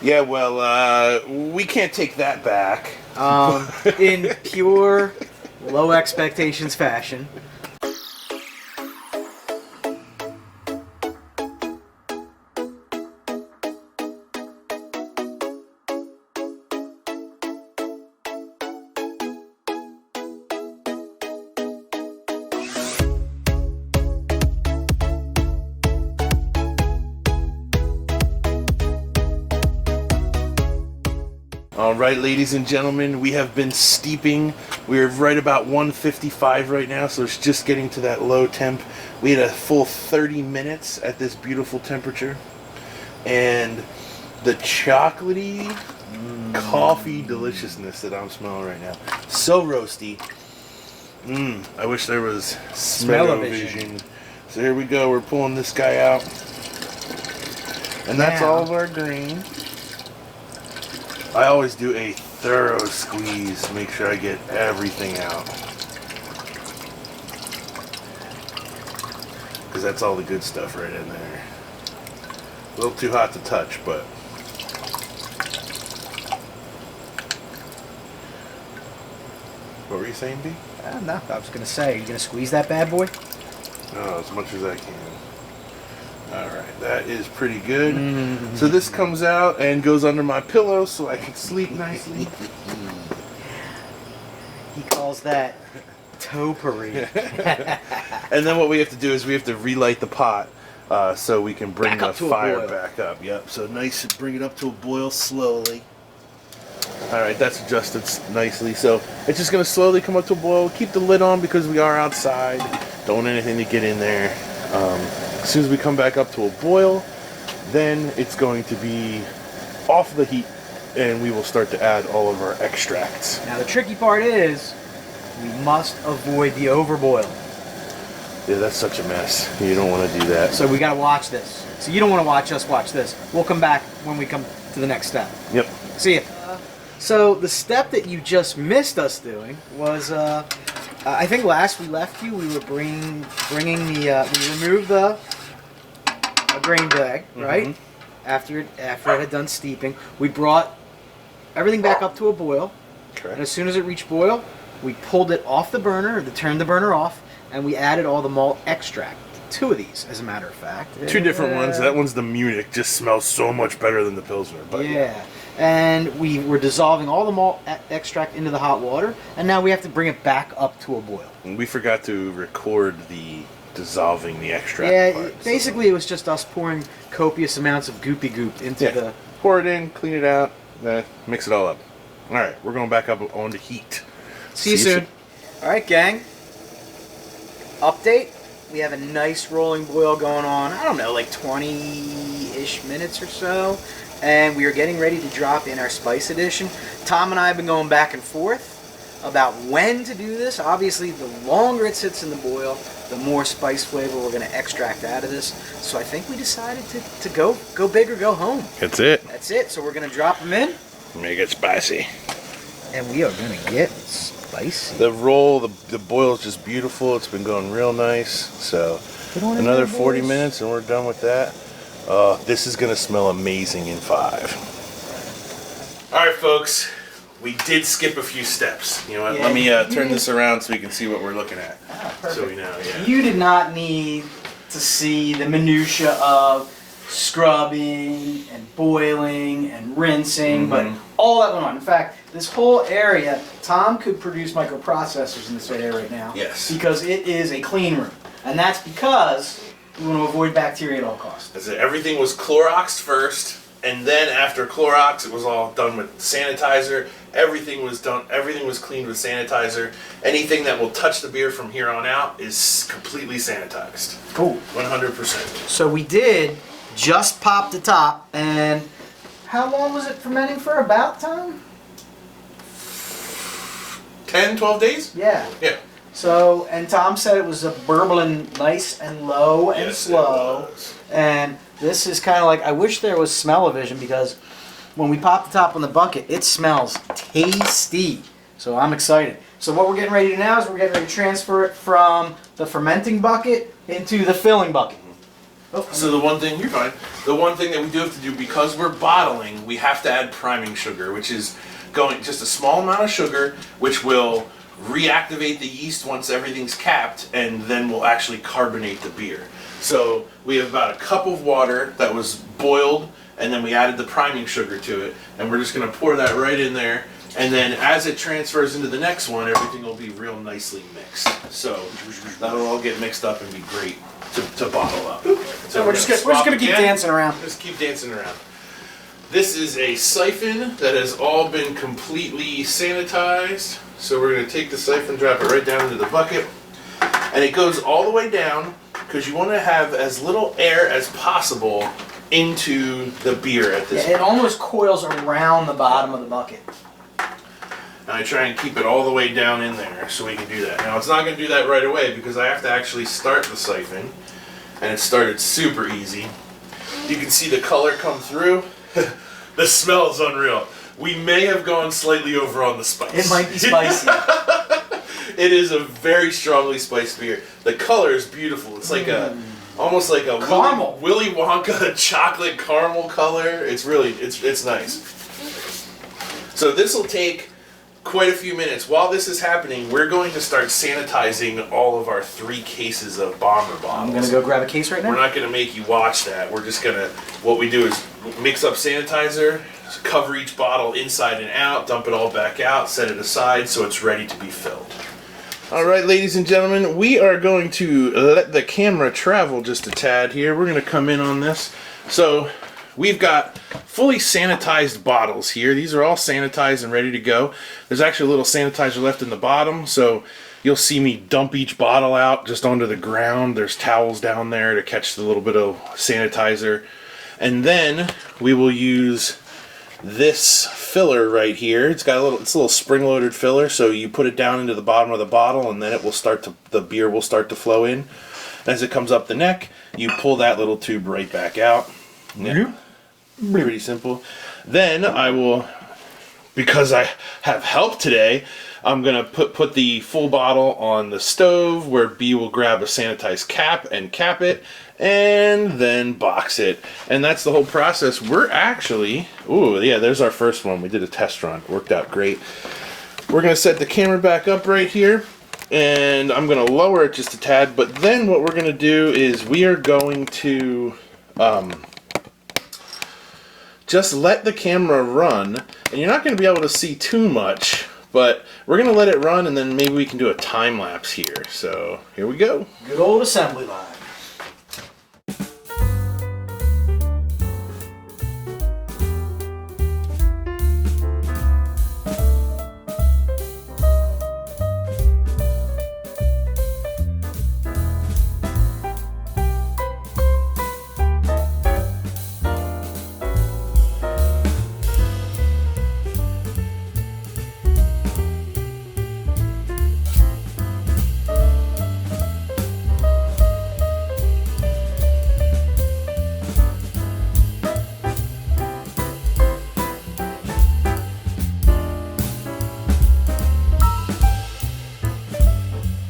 Yeah, well, we can't take that back. In pure low expectations fashion. All right, ladies and gentlemen, we have been steeping. We're right about 155 right now, so it's just getting to that low temp. We had a full 30 minutes at this beautiful temperature. And the chocolatey coffee deliciousness that I'm smelling right now. So roasty. I wish there was smell-o-vision. So here we go, we're pulling this guy out. And that's all of our grain. I always do a thorough squeeze to make sure I get everything out. Because that's all the good stuff right in there. A little too hot to touch, but... What were you saying, B? No, I was going to say, are you going to squeeze that bad boy? Oh, as much as I can. Alright, that is pretty good. So this comes out and goes under my pillow so I can sleep nicely. He calls that topiary. And then what we have to do is we have to relight the pot so we can bring the fire back up. Yep, so nice, bring it up to a boil slowly. Alright, that's adjusted nicely. So it's just going to slowly come up to a boil. Keep the lid on because we are outside. Don't want anything to get in there. As soon as we come back up to a boil, then it's going to be off the heat and we will start to add all of our extracts. Now the tricky part is we must avoid the overboil. Yeah, that's such a mess. You don't want to do that. So we got to watch this. So you don't want to watch us watch this. We'll come back when we come to the next step. Yep. See ya. So the step that you just missed us doing was, I think last we left you, we were bringing the, we removed the grain bag, right? After it had done steeping. We brought everything back up to a boil. Correct. And as soon as it reached boil, we pulled it off the burner, turned the burner off, and we added all the malt extract. 2 of these, as a matter of fact. 2 different ones. That one's the Munich. Just smells so much better than the Pilsner. But yeah. And we were dissolving all the malt extract into the hot water, and now we have to bring it back up to a boil. And we forgot to record the dissolving the extract. Yeah, part, basically it was just us pouring copious amounts of goopy goop into the... Pour it in, clean it out, mix it all up. Alright, we're going back up on the heat. See you soon. Alright, gang. Update. We have a nice rolling boil going on, I don't know, like 20-ish minutes or so. And we are getting ready to drop in our spice addition. Tom and I have been going back and forth about when to do this. Obviously, the longer it sits in the boil, the more spice flavor we're going to extract out of this. So I think we decided to go big or go home. That's it. That's it. So we're going to drop them in. Make it spicy. And we are going to get spicy. The roll, the boil is just beautiful. It's been going real nice. So another 40 minutes and we're done with that. This is going to smell amazing in 5. Alright folks, we did skip a few steps. You know what, let me turn this around so we can see what we're looking at. So we know, You did not need to see the minutia of scrubbing and boiling and rinsing, but all that went on. In fact, this whole area, Tom could produce microprocessors in this area right now. Yes. Because it is a clean room. And that's because we want to avoid bacteria at all costs. Everything was Cloroxed first, and then after Clorox, it was all done with sanitizer. Everything was done. Everything was cleaned with sanitizer. Anything that will touch the beer from here on out is completely sanitized. Cool. 100%. So we did just pop the top, and how long was it fermenting for? About time? 10, 12 days? Yeah. Yeah. So, and Tom said it was a burbling nice and low and slow. And this is kind of like, I wish there was smell-o-vision because when we pop the top on the bucket, it smells tasty. So I'm excited. So what we're getting ready to do now is we're getting ready to transfer it from the fermenting bucket into the filling bucket. Oh, So the one thing, you're fine. The one thing that we do have to do, because we're bottling, we have to add priming sugar, which is going just a small amount of sugar, which will reactivate the yeast once everything's capped, and then we'll actually carbonate the beer. So we have about a cup of water that was boiled, and then we added the priming sugar to it, and we're just going to pour that right in there. And then as it transfers into the next one, everything will be real nicely mixed. So that'll all get mixed up and be great to bottle up. So we're just gonna keep dancing around. Just keep dancing around. This is a siphon that has all been completely sanitized. So we're going to take the siphon, drop it right down into the bucket. And it goes all the way down because you want to have as little air as possible into the beer at this point. It almost coils around the bottom of the bucket. And I try and keep it all the way down in there so we can do that. Now it's not going to do that right away because I have to actually start the siphon. And it started super easy. You can see the color come through. The smell is unreal. We may have gone slightly over on the spice. It might be spicy. It is a very strongly spiced beer. The color is beautiful. It's like almost like a caramel. Willy Wonka chocolate caramel color. It's really, it's nice. So this will take quite a few minutes. While this is happening, we're going to start sanitizing all of our 3 cases of bomber bottles. I'm going to go grab a case right now. We're not going to make you watch that. We're just going to, what we do is mix up sanitizer, cover each bottle inside and out, dump it all back out, set it aside so it's ready to be filled. All right, ladies and gentlemen, we are going to let the camera travel just a tad here. We're going to come in on this. So we've got fully sanitized bottles here. These are all sanitized and ready to go. There's actually a little sanitizer left in the bottom, so you'll see me dump each bottle out just onto the ground. There's towels down there to catch the little bit of sanitizer. And then we will use this filler right here. It's a little spring-loaded filler, so you put it down into the bottom of the bottle, and then it will the beer will start to flow in. As it comes up the neck, you pull that little tube right back out. Yeah. Pretty simple. Then I will, because I have help today, I'm going to put the full bottle on the stove where B will grab a sanitized cap and cap it and then box it. And that's the whole process. We're actually, ooh, yeah, there's our first one. We did a test run. Worked out great. We're going to set the camera back up right here and I'm going to lower it just a tad. But then what we're going to do is we are going to just let the camera run, and you're not going to be able to see too much, but we're going to let it run, and then maybe we can do a time lapse here. So here we go. Good old assembly line.